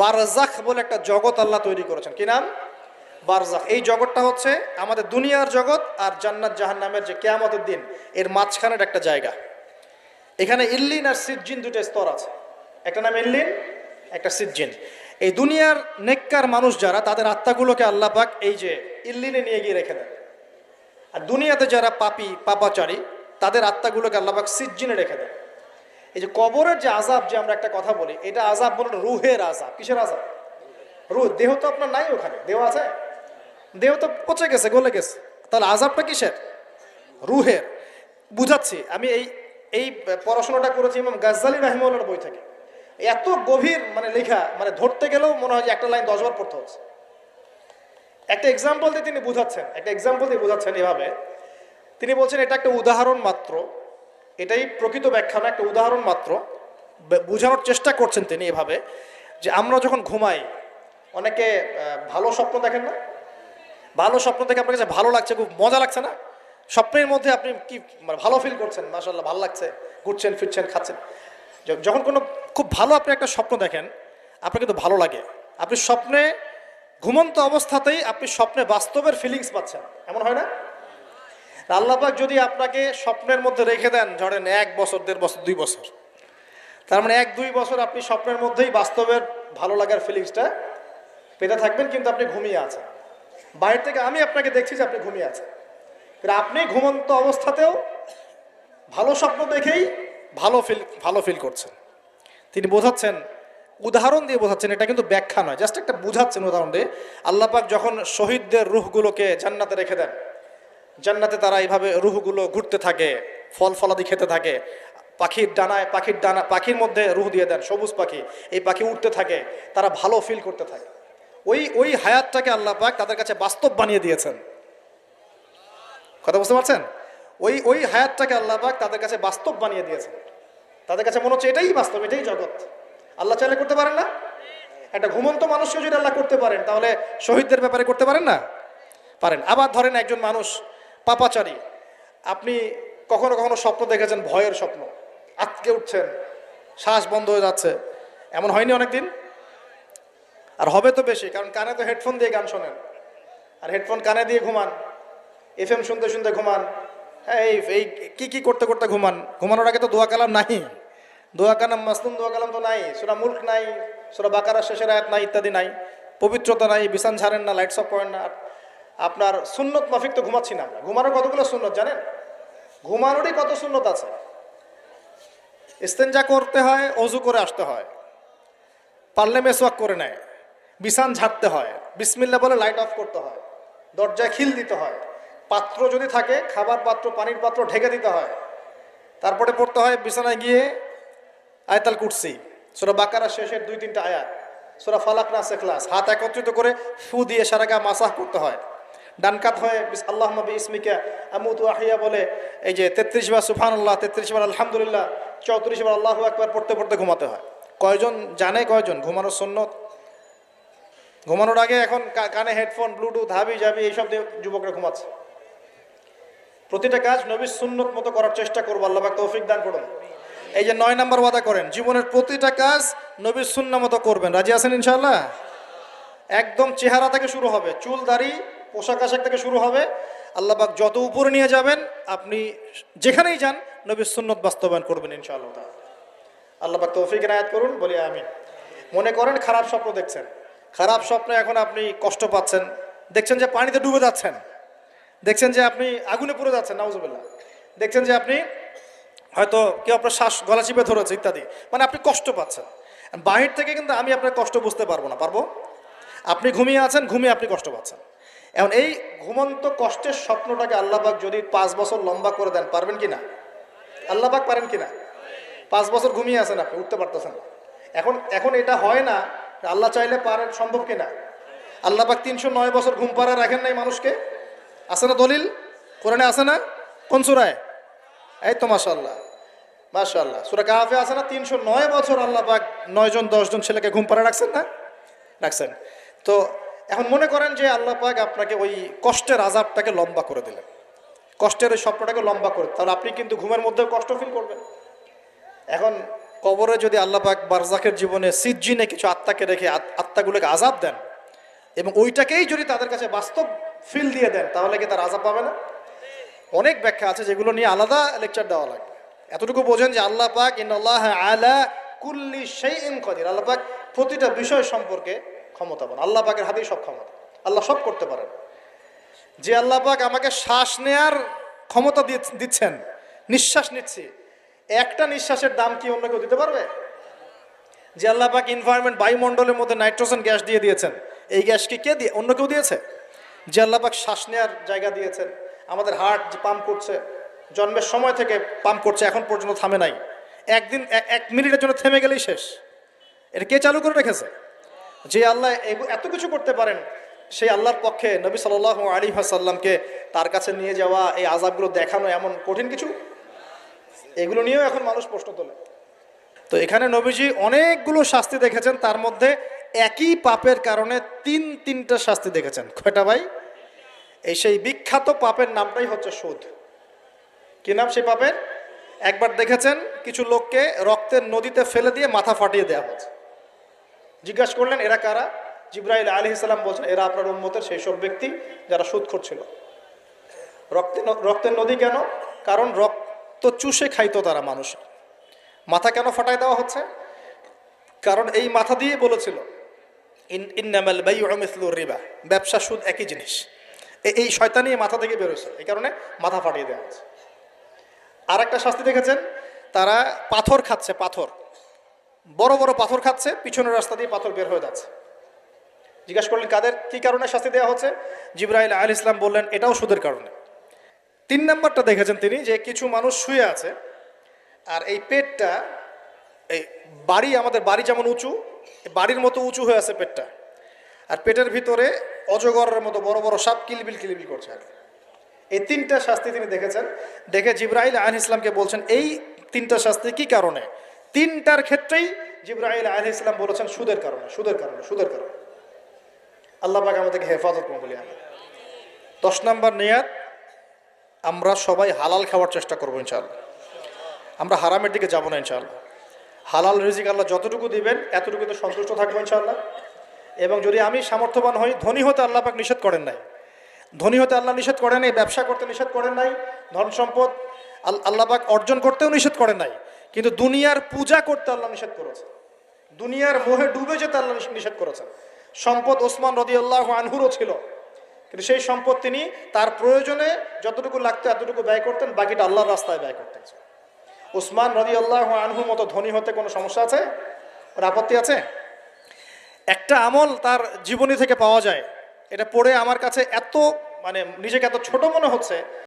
বারজাখ বলে একটা জগৎ আল্লাহ তৈরি করেছেন। কি নাম? বারজাখ। এই জগৎটা হচ্ছে আমাদের দুনিয়ার জগৎ আর জান্নাত জাহান্নামের যে কিয়ামতের দিন এর মাঝখানের একটা জায়গা। এখানে ইল্লিন আর সিজ্জিন দুটো স্তর আছে, একটা নাম ইল্লিন, একটা সিজ্জিন। এই দুনিয়ার নেককার মানুষ যারা, তাদের আত্মাগুলোকে আল্লাহ পাক এই যে ইল্লিনে নিয়ে গিয়ে রেখে দেন। আর দুনিয়াতে যারা পাপী পাপাচারী, তাদের আত্মাগুলোকে আল্লাহ পাক সিজ্জিনে রেখে দেন। এই যে কবরের যে আযাব, যে আমরা একটা কথা বলি, এটা আযাব বলে রুহের আযাব। কিসের আযাব? রুহ। দেহ তো আপনার নাই, ওখানে দেহ আছে? দেহ তো পচে গেছে, গলে গেছে। তাহলে আযাবটা কিসের? রুহের। বুঝাচ্ছি, আমি এই এই পড়াশোনাটা করেছি ইমাম গাজ্জালী রাহিমাহুল্লাহর বই থেকে। এত গভীর মানে লেখা, মানে ধরতে গেলেও মনে হয় যে একটা লাইন 10 বার পড়তে হচ্ছে। একটা এক্সাম্পল দিয়ে তিনি বুঝাচ্ছেন, একটা এক্সাম্পল দিয়ে বুঝাচ্ছেন এভাবে। তিনি বলছেন এটা একটা উদাহরণ মাত্র, এটাই প্রকৃত ব্যাখ্যা না, একটা উদাহরণ মাত্র। বোঝানোর চেষ্টা করছেন তিনি এভাবে যে আমরা যখন ঘুমাই, অনেকে ভালো স্বপ্ন দেখেন না? ভালো স্বপ্ন দেখে আপনার কাছে ভালো লাগছে, খুব মজা লাগছে না? স্বপ্নের মধ্যে আপনি কি মানে ভালো ফিল করছেন, মাশাআল্লাহ ভালো লাগছে, ঘুরছেন ফিরছেন খাচ্ছেন। যখন কোনো খুব ভালো আপনি একটা স্বপ্ন দেখেন, আপনার কিন্তু ভালো লাগে। আপনি স্বপ্নে ঘুমন্ত অবস্থাতেই আপনি স্বপ্নে বাস্তবের ফিলিংস পাচ্ছেন, এমন হয় না? আল্লাহ পাক যদি আপনাকে স্বপ্নের মধ্যে রেখে দেন, ধরেন 1 বছর 1.5 বছর 2 বছর, তার মানে 1-2 বছর আপনি স্বপ্নের মধ্যেই বাস্তবের ভালো লাগার ফিলিংসটা পেতে থাকবেন, কিন্তু আপনি ঘুমিয়ে আছেন। বাইরে থেকে আমি আপনাকে দেখছি যে আপনি ঘুমিয়ে আছেন, কিন্তু আপনি ঘুমন্ত অবস্থাতেও ভালো স্বপ্ন দেখেই ভালো ফিল করছেন। তিনি বোঝাচ্ছেন, উদাহরণ দিয়ে বোঝাচ্ছেন, এটা কিন্তু ব্যাখ্যা নয়, জাস্ট একটা বুঝাচ্ছেন উদাহরণ দিয়ে। আল্লাহ পাক যখন শহীদদের রূহগুলোকে জান্নাতে রেখে দেন, জান্নাতে তারা এইভাবে রূহগুলো ঘুরতে থাকে, ফল ফলাদি খেতে থাকে, পাখির মধ্যে রূহ দিয়ে দেন, সবুজ পাখি, এই পাখি উঠতে থাকে, তারা ভালো ফিল করতে থাকে। ওই হায়াতটাকে আল্লাহ পাক তাদের কাছে বাস্তব বানিয়ে দিয়েছেন। কথা বুঝতে পারছেন? ওই হায়াতটাকে আল্লাহ পাক তাদের কাছে বাস্তব বানিয়ে দিয়েছেন। তাদের কাছে মনে হচ্ছে এটাই বাস্তব, এটাই জগৎ। আল্লাহ চাইলে করতে পারেন না? একটা ঘুমন্ত মানুষকে যদি আল্লাহ করতে পারেন, তাহলে শহীদদের ব্যাপারে করতে পারেন না? পারেন। আবার ধরেন একজন মানুষ পাপাচারী, আপনি কখনো কখনো স্বপ্ন দেখেছেন, ভয়ের স্বপ্ন, আটকে উঠছেন, শ্বাস বন্ধ হয়ে যাচ্ছে, এমন হয়নি অনেকদিন? আর হবে তো বেশি, কারণ কানে তো হেডফোন দিয়ে গান শোনেন, আর হেডফোন কানে দিয়ে ঘুমান, FM শুনতে শুনতে ঘুমান, হ্যাঁ এই কি করতে করতে ঘুমান। ঘুমানোর আগে তো দোয়া কালাম নাই, দোয়া কালাম মাসনুন দোয়া কালাম তো নাই, সূরা মুলক নাই, সূরা বাকারা শেষের আয়াত নাই, ইত্যাদি নাই, পবিত্রতা নাই, বিছান ছাড়েন না, লাইটস অফ করেন না। আপনার সুন্নত মাফিক তো ঘুমাচ্ছি না আমরা। ঘুমানোর কতগুলো সুন্নত জানেন? ঘুমানোরই কত সুন্নত আছে। ইস্তেঞ্জা করতে হয়, অজু করে আসতে হয়, পারলে মেসওয়াক করে নেয়, বিছান ঝাড়তে হয়, বিসমিল্লাহ বলে লাইট অফ করতে হয়, দরজায় খিল দিতে হয়, পাত্র যদি থাকে খাবার পাত্র, পানির পাত্র ঢেকে দিতে হয়, তারপরে পড়তে হয় বিছানায় গিয়ে আয়াতুল কুরসি, সূরা বাকারা শেষের 2-3টা আয়াত, সূরা ফালাক নাস ইখলাস, হাত একত্রিত করে ফু দিয়ে সারা গা মাসাহ করতে হয়। ডান কাত হয়ে আল্লাহুম্মা বিইসমিকা আমুতু আহইয়া বলে এই যে 33 বার সুবহানাল্লাহ, 33 বার আলহামদুলিল্লাহ, 34 বার আল্লাহু আকবার পড়তে পড়তে ঘুমাতে হয়। কয়জন জানে কয়জন ঘুমানোর সুন্নত? ঘুমানোর আগে এখন কানে হেডফোন, ব্লুটুথ, হাবি জাবি এইসব দিয়ে যুবকরা ঘুমাচ্ছে। প্রতিটা কাজ নবীর সুন্নত মতো করার চেষ্টা করবো, আল্লাহ পাক তৌফিক দান করুন। এই যে 9 নম্বর ওয়াদা করেন, জীবনের প্রতিটা কাজ নবীর সুন্নাহ মতো করবেন। রাজি আছেন ইনশাআল্লাহ? একদম চেহারা থেকে শুরু হবে, চুল দাড়ি পোশাক আশাক থেকে শুরু হবে। আল্লাহ পাক যত উপরে নিয়ে যাবেন, আপনি যেখানেই যান নবীর সুন্নত বাস্তবায়ন করবেন ইনশাআল্লাহ। আল্লাহ পাক তৌফিক এনায়েত করুন, বলি আমিন। মনে করেন খারাপ স্বপ্ন দেখছেন, খারাপ স্বপ্নে এখন আপনি কষ্ট পাচ্ছেন, দেখছেন যে পানিতে ডুবে যাচ্ছেন, দেখছেন যে আপনি আগুনে পুড়ে যাচ্ছেন, নাউজুবিল্লাহ, দেখছেন যে আপনি হয়তো কেউ আপনার শ্বাস গলা চিপে ধরেছে ইত্যাদি, মানে আপনি কষ্ট পাচ্ছেন। বাহির থেকে কিন্তু আমি আপনার কষ্ট বুঝতে পারবো না, পারবো? আপনি ঘুমিয়ে আছেন, ঘুমিয়ে আপনি কষ্ট পাচ্ছেন। এখন এই ঘুমন্ত কষ্টের স্বপ্নটাকে আল্লাহ পাক যদি 5 বছর লম্বা করে দেন, পারবেন কি না? আল্লাহ পাক পারেন কি না? 5 বছর ঘুমিয়ে আছেন আপনি, উঠতে পারতেছেন না। এখন এটা হয় না, আল্লাহ চাইলে পারেন, সম্ভব কিনা? আল্লাহ পাক 309 বছর ঘুম পাড়া রাখেন নাই মানুষকে? আছে না দলিল? কোরআনে আছে না? কোন সূরায়? এই তো মাশাআল্লাহ, মাশাআল্লাহ, সূরা কাহফে আছে না? 309 বছর আল্লাহ পাক 9 জন 10 জন ছেলেকে ঘুম পাড়া রাখছেন না? রাখছেন। তো এখন মনে করেন যে আল্লাহ পাক আপনাকে ওই কষ্টের আযাবটাকে লম্বা করে দিলেন, কষ্টের ওই স্বপ্নটাকে লম্বা করে, তাহলে আপনি কিন্তু ঘুমের মধ্যে কষ্ট ফিল করবেন। এখন কবরে যদি আল্লাহ পাক বারজাখের জীবনে সিজ্জিনে কিছু আত্মাকে রেখে আত্মাগুলোকে আযাব দেন এবং ওইটাকেই যদি তাদের কাছে বাস্তব ফিল দিয়ে দেন, তাহলে কি তার আযাব পাবে না? অনেক ব্যাখ্যা আছে যেগুলো নিয়ে আলাদা লেকচার দেওয়া লাগবে। এতটুকু বোঝেন যে আল্লাহ পাক ইন্নাল্লাহ আলা কুল্লি শাইইন কাদির, আল্লাহ পাক প্রতিটা বিষয় সম্পর্কে ক্ষমতাবান। আল্লাহ পাকের হাতেই সব ক্ষমতা, আল্লাহ সব করতে পারেন। যে আল্লাহ পাক আমাকে শ্বাস নেয়ার ক্ষমতা দিচ্ছেন, নিঃশ্বাস নিচ্ছি, একটা নিঃশ্বাসের দাম কি অন্য কেউ দিতে পারবে? যে আল্লাহ পাক এনভায়রনমেন্ট বায়ুমণ্ডলের মধ্যে নাইট্রোজেন গ্যাস দিয়ে দিয়েছেন, এই গ্যাস কি কে দিয়ে অন্য কেউ দিয়েছে? যে আল্লাহ পাক শ্বাস নেওয়ার জায়গা দিয়েছেন, আমাদের হার্ট যে পাম্প করছে, জন্মের সময় থেকে পাম্প করছে, এখন পর্যন্ত থামে নাই, একদিন 1 মিনিটের জন্য থেমে গেলেই শেষ। এটা কে চালু করে রেখেছে? যে আল্লাহ এত কিছু করতে পারেন, সেই আল্লাহর পক্ষে নবী সাল্লাল্লাহু আলাইহি ওয়াসাল্লামকে তার কাছে নিয়ে যাওয়া, এই আযাবগুলো দেখানো এমন কঠিন কিছু? এগুলো নিয়েও এখন মানুষ প্রশ্ন তোলে। তো এখানে নবীজি অনেকগুলো শাস্তি দেখেছেন, তার মধ্যে একই পাপের কারণে তিনটা শাস্তি দেখেছেন। কয়টা ভাই? এই সেই বিখ্যাত পাপের নামটাই হচ্ছে সুদ। কি নাম সেই পাপের? একবার দেখেছেন কিছু লোককে রক্তের নদীতে ফেলে দিয়ে মাথা ফাটিয়ে দেওয়া হচ্ছে। জিজ্ঞাসা করলেন এরা কারা? জিবরাইল আলাইহিস সালাম বলছেন এরা আপনার উম্মতের সেই সব ব্যক্তি যারা সুদখোর ছিল। রক্তের নদী কেন? কারণ রক্ত চুষে খাইতো তারা মানুষ। মাথা কেন ফাটাই দেওয়া হচ্ছে? কারণ এই মাথা দিয়ে বলেছিল ইন্নামাল বাইউ মিসলুর রিবা, ব্যবসা সুদ একই জিনিস। এই শয়তানি মাথা থেকে বেরোছে, এই কারণে মাথা ফাটিয়ে দেওয়া হচ্ছে। আর একটা শাস্তি দেখেছেন, তারা পাথর খাচ্ছে, পাথর, বড় বড় পাথর খাচ্ছে, পিছনের রাস্তা দিয়ে পাথর বের হয়ে যাচ্ছে। জিজ্ঞাসা করলেন কাদের কি কারণে শাস্তি দেওয়া হচ্ছে? জিবরাইল আলাইহিস সালাম বললেন এটাও সুদের কারণে। 3 নাম্বারটা দেখেছেন তিনি, যে কিছু মানুষ শুয়ে আছে আর এই পেটটা, এই বাড়ি, আমাদের বাড়ি যেমন উঁচু, বাড়ির মতো উঁচু হয়ে আছে পেটটা, আর পেটের ভিতরে অজগরের মতো বড় বড় সাপ কিলবিল কিলবিল করছে। এই 3টা শাস্তি তিনি দেখেছেন। দেখে জিবরাইল আলাইহিস সালামকে বলছেন এই 3টা শাস্তি কি কারণে? 3টার ক্ষেত্রেই জিবরাইল আলাইহিস সালাম বলেছেন সুদের কারণে, সুদের কারণে, সুদের কারণে। আল্লাহ পাক আমাদেরকে হেফাজত করুন বলি আমি। 10 নাম্বার নিয়াত, আমরা সবাই হালাল খাওয়ার চেষ্টা করবো ইনশাআল্লাহ। আমরা হারামের দিকে যাব না ইনশাআল্লাহ। হালাল রিজিক আল্লাহ যতটুকু দিবেন এতটুকুতে সন্তুষ্ট থাকবো ইনশাআল্লাহ। এবং যদি আমি সামর্থ্যবান হই, ধনী হতে আল্লাহ পাক নিষেধ করেন নাই, ধনী হতে আল্লাহ নিষেধ করেন নাই, ব্যবসা করতে নিষেধ করেন নাই, ধন সম্পদ আল্লাহ পাক অর্জন করতেও নিষেধ করেন নাই, কিন্তু দুনিয়ার পূজা করতে আল্লাহ নিষেধ করেছে, দুনিয়ার মোহে ডুবে যেতে আল্লাহ নিষেধ করেছেন। সম্পদ ওসমান রাদিয়াল্লাহু আনহুরও ছিল, কিন্তু সেই সম্পদ তিনি তার প্রয়োজনে যতটুকু লাগতো এতটুকু ব্যয় করতেন, বাকিটা আল্লাহর রাস্তায় ব্যয় করতেন। ওসমান রাদিয়াল্লাহু আনহু মতো ধনী হতে কোনো সমস্যা আছে? ওর আপত্তি আছে? একটা আমল তার জীবনী থেকে পাওয়া যায়, এটা পড়ে আমার কাছে এত নিজেকে এত ছোট মনে হচ্ছে।